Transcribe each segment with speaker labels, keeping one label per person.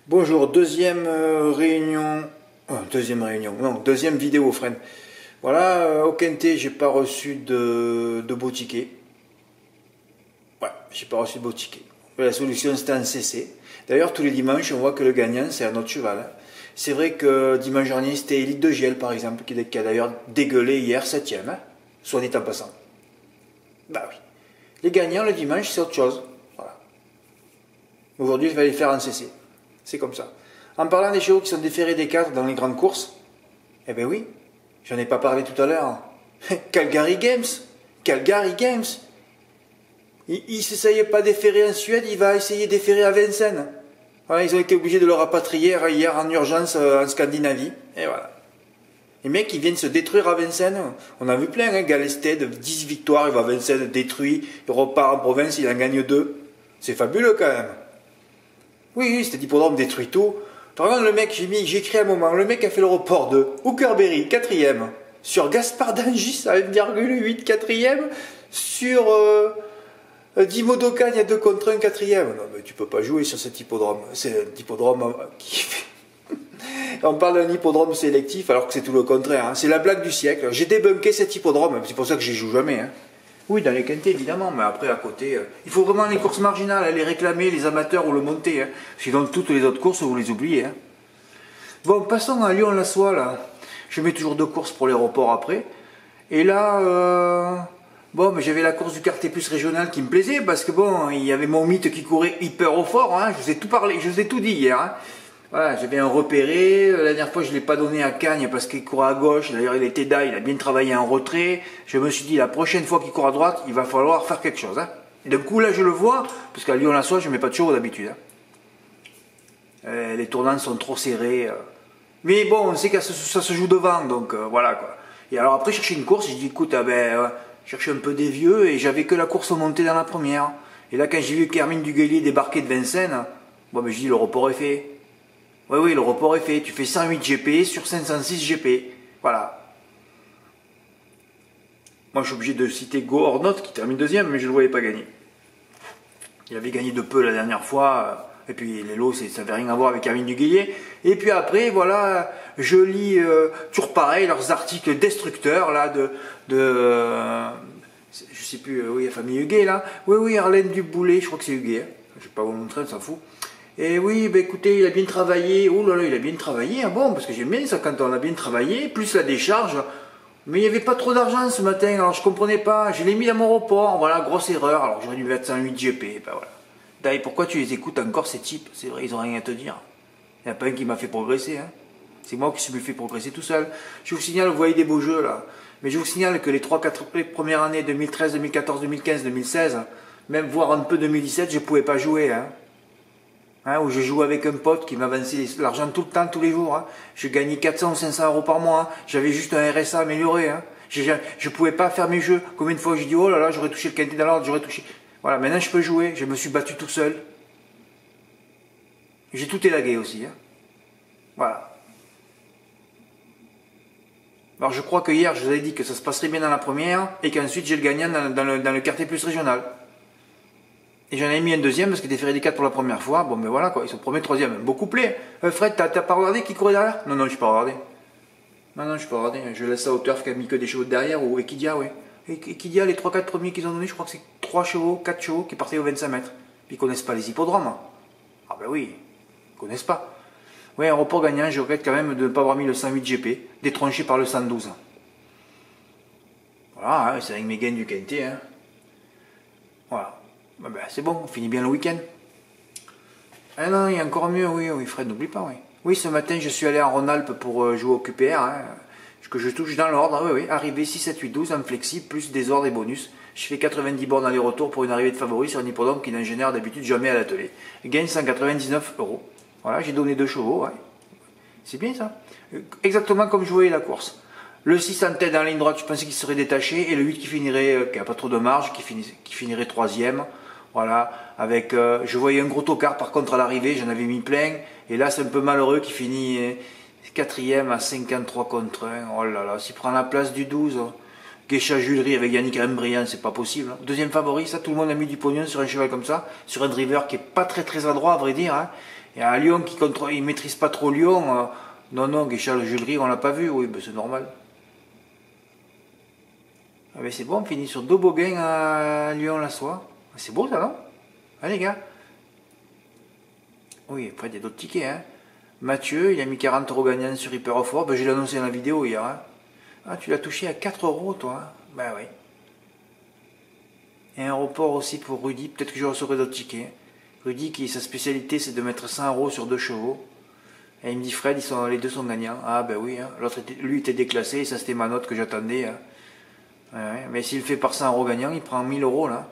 Speaker 1: Bonjour, deuxième réunion, non, deuxième vidéo, friend. Voilà, au Quintet, j'ai pas reçu de beau ticket. Ouais, j'ai pas reçu de beau ticket. La solution, c'était un CC. D'ailleurs, tous les dimanches, on voit que le gagnant, c'est un autre cheval. Hein. C'est vrai que dimanche dernier, c'était Elite de Giel, par exemple, qui a d'ailleurs dégueulé hier 7ème, hein, soit dit en passant. Bah oui. Les gagnants, le dimanche, c'est autre chose. Voilà. Aujourd'hui, il va les faire en CC. C'est comme ça. En parlant des chevaux qui sont déférés des 4 dans les grandes courses, eh ben oui, j'en ai pas parlé tout à l'heure. Calgary Games. Calgary Games. Il s'essayait pas déférer en Suède, il va essayer de déférer à Vincennes. Voilà, ils ont été obligés de le rapatrier hier en urgence en Scandinavie. Et voilà. Les mecs, ils viennent se détruire à Vincennes. On a vu plein, hein, Galested, 10 victoires, il va à Vincennes détruit, il repart en province, il en gagne 2. C'est fabuleux quand même. Oui, cet hippodrome détruit tout. Par contre, le mec, j'ai écrit à un moment, le mec a fait le report de Hookerberry, 4ème, sur Gaspard d'Angis à 1,8, 4ème, sur Dimo Dokan, il y a 2 contre 1, 4ème. Non, mais tu peux pas jouer sur cet hippodrome. C'est un hippodrome qui fait... On parle d'un hippodrome sélectif alors que c'est tout le contraire. Hein. C'est la blague du siècle. J'ai débunké cet hippodrome, c'est pour ça que j'y joue jamais. Hein. Oui, dans les quintés, évidemment, mais après, à côté, il faut vraiment les courses marginales, les réclamer, les amateurs ou le monter. Hein. Sinon, toutes les autres courses, vous les oubliez. Hein. Bon, passons à Lyon-la-Soie, là. Je mets toujours 2 courses pour les reports après. Et là, bon, mais j'avais la course du quartier plus régional qui me plaisait, parce que bon, il y avait mon mythe qui courait hyper au fort. Hein. Je vous ai tout parlé, je vous ai tout dit hier. Hein. Voilà, j'avais un repéré, la dernière fois je ne l'ai pas donné à Cagne parce qu'il courait à gauche, d'ailleurs il était là, il a bien travaillé en retrait, je me suis dit la prochaine fois qu'il court à droite, il va falloir faire quelque chose. Hein. Et d'un coup là je le vois, parce qu'à Lyon-la-Soie je ne mets pas de chevaux d'habitude. Hein. Les tournants sont trop serrés. Mais bon, on sait que ça se joue devant, donc voilà quoi. Et alors après chercher une course, j'ai dit écoute, chercher un peu des vieux, et j'avais que la course montée dans la première. Et là quand j'ai vu qu'Hermine Duguelier débarquer de Vincennes, bon ben je dis le report est fait. Oui, le report est fait. Tu fais 108 GP sur 506 GP. Voilà. Moi, je suis obligé de citer Go Ornot qui termine 2ème, mais je ne le voyais pas gagner. Il avait gagné de peu la dernière fois. Et puis, les lots, ça n'avait rien à voir avec Hermine Duguelier. Et puis après, voilà, je lis toujours pareil, leurs articles destructeurs, là, je sais plus, oui, la famille Huguet, là. Oui, Arlène Duboulet, je crois que c'est Huguet. Hein. Je ne vais pas vous montrer, on s'en fout. Et oui, ben écoutez, il a bien travaillé. Oh là là, il a bien travaillé. Ah bon, parce que j'aime bien ça quand on a bien travaillé, plus la décharge. Mais il n'y avait pas trop d'argent ce matin, alors je comprenais pas. Je l'ai mis dans mon report. Voilà, grosse erreur. Alors j'aurais dû mettre 108 GP. Ben voilà. D'ailleurs, pourquoi tu les écoutes encore ces types? C'est vrai, ils n'ont rien à te dire. Il n'y en a pas un qui m'a fait progresser. Hein. C'est moi qui me fait progresser tout seul. Je vous signale, vous voyez des beaux jeux là. Mais je vous signale que les 3-4 premières années, 2013, 2014, 2015, 2016, même voire un peu 2017, je ne pouvais pas jouer. Hein. Hein, où je joue avec un pote qui m'avançait l'argent tout le temps, tous les jours. Hein. Je gagnais 400 ou 500 euros par mois. Hein. J'avais juste un RSA amélioré. Hein. Je ne pouvais pas faire mes jeux. Combien de fois j'ai dit, oh là là, j'aurais touché le quintet dans l'ordre, j'aurais touché. Voilà, maintenant je peux jouer. Je me suis battu tout seul. J'ai tout élagué aussi. Hein. Voilà. Alors je crois que hier, je vous avais dit que ça se passerait bien dans la première et qu'ensuite j'ai le gagnant dans le quartier plus régional. Et j'en ai mis un 2ème parce qu'il déférait des 4 pour la première fois. Bon, ben voilà quoi, ils sont premier, 3ème. Beau couplet. Fred, t'as pas regardé qui courait derrière? Non, je n'ai pas regardé. Non, je n'ai pas regardé. Je laisse ça au turf qui a mis que des chevaux derrière ou Equidia, oui. Equidia, les 3-4 premiers qu'ils ont donnés, je crois que c'est 3 chevaux, 4 chevaux qui partaient aux 25 mètres. Puis ils connaissent pas les hippodromes. Ah ben oui, ils connaissent pas. Oui, un report gagnant, je regrette quand même de ne pas avoir mis le 108 GP, détronché par le 112. Voilà, hein, c'est avec mes gains du quintet. Hein. Voilà. Ben, c'est bon, on finit bien le week-end. Ah non, il y a encore mieux, oui, Fred, n'oublie pas, oui. Oui, ce matin, je suis allé en Rhône-Alpes pour jouer au QPR, hein, que je touche dans l'ordre, oui, arrivé 6, 7, 8, 12, en flexi, plus des ordres et bonus. Je fais 90 bornes aller-retour pour une arrivée de favori sur un hippodrome qui n'en génère d'habitude jamais à l'atelier. Gagne 199 €. Voilà, j'ai donné 2 chevaux, ouais. C'est bien ça. Exactement comme je voyais la course. Le 6 en tête dans la ligne droite, je pensais qu'il serait détaché, et le 8 qui finirait, qui n'a pas trop de marge, qui finirait 3ème. Voilà, avec, je voyais un gros tocard par contre à l'arrivée, j'en avais mis plein, et là c'est un peu malheureux qui finit 4ème à 53 contre 1, oh là là, s'il prend la place du 12, Geisha Julery avec Yannick Rembriand, c'est pas possible. Deuxième favori, ça tout le monde a mis du pognon sur un cheval comme ça, sur un driver qui est pas très adroit à vrai dire, hein. Il y a un Lyon qui contrôle, il maîtrise pas trop Lyon. Non, Guéchal Julery, on l'a pas vu. Oui, ben c'est normal. Ah ben c'est bon, on finit sur 2 beaux gains à Lyon-la-Soie. C'est beau ça, non? Allez les gars. Oui, après il y a d'autres tickets. Hein. Mathieu, il a mis 40 € gagnants sur Hyperfort. Ben, je l'ai annoncé dans la vidéo hier. Hein. Ah, tu l'as touché à 4 € toi. Hein. Ben oui. Et un report aussi pour Rudy. Peut-être que je recevrai d'autres tickets. Rudy, sa spécialité, c'est de mettre 100 € sur 2 chevaux. Et il me dit, Fred, les deux sont gagnants. Ah ben oui, hein. L'autre, lui, était déclassé. Et ça, c'était ma note que j'attendais. Hein. Ouais, mais s'il fait par 100 € gagnant, il prend 1000 € là.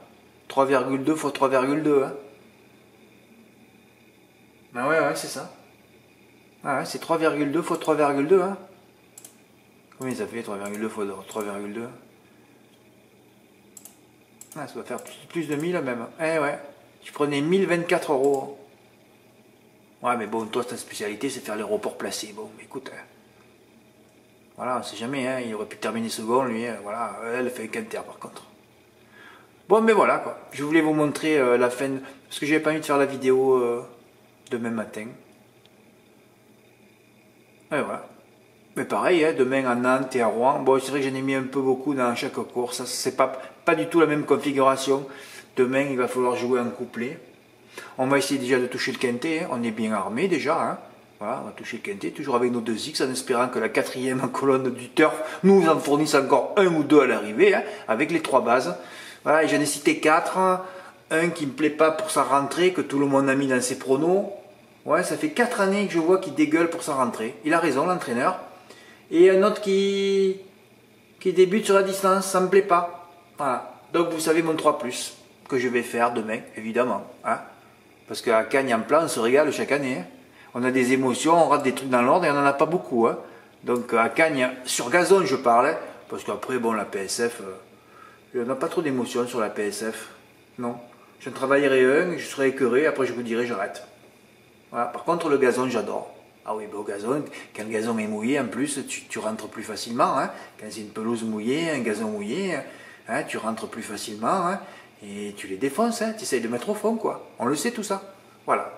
Speaker 1: 3,2 x 3,2. Hein. Ben ouais, c'est ça. Ah ouais, c'est 3,2 x 3,2. Hein. Combien ça fait 3,2 x 3,2? Ah, ça doit faire plus de 1000 même. Eh ouais, tu prenais 1024 €. Ouais, mais bon, toi, ta spécialité, c'est faire les reports placés. Bon, mais écoute, hein. Voilà, on sait jamais, hein. Il aurait pu terminer second, lui. Hein. Voilà, elle fait un quinter par contre. Bon, mais voilà, quoi. Je voulais vous montrer la fin, parce que j'avais pas envie de faire la vidéo demain matin. Et voilà. Mais pareil, hein, demain à Nantes et à Rouen. Bon, c'est vrai que j'en ai mis un peu beaucoup dans chaque course. C'est pas du tout la même configuration. Demain, il va falloir jouer en couplet. On va essayer déjà de toucher le quintet. Hein. On est bien armé déjà. Hein. Voilà, on va toucher le quintet, toujours avec nos 2X, en espérant que la 4e colonne du turf nous en fournisse encore 1 ou 2 à l'arrivée, hein, avec les 3 bases. Voilà, et j'en ai cité 4. Un qui ne me plaît pas pour sa rentrée, que tout le monde a mis dans ses pronos. Ouais, ça fait 4 années que je vois qu'il dégueule pour sa rentrée. Il a raison, l'entraîneur. Et un autre qui débute sur la distance, ça ne me plaît pas. Voilà. Donc vous savez mon 3+, que je vais faire demain, évidemment. Hein. Parce qu'à Cagnes en plan, on se régale chaque année. Hein. On a des émotions, on rate des trucs dans l'ordre et on n'en a pas beaucoup. Hein. Donc à Cagnes, sur gazon je parle, hein, parce qu'après, bon, la PSF, il n'y en a pas trop d'émotions sur la PSF. Non. Je travaillerai je serai écœuré, après je vous dirai j'arrête. Voilà. Par contre, le gazon, j'adore. Ah oui, ben, au gazon, quand le gazon est mouillé, en plus, tu rentres plus facilement. Hein. Quand c'est une pelouse mouillée, un gazon mouillé, hein, tu rentres plus facilement hein, et tu les défonces. Hein, tu essayes de mettre au fond, quoi. On le sait tout ça. Voilà.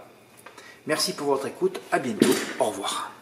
Speaker 1: Merci pour votre écoute. À bientôt. Au revoir.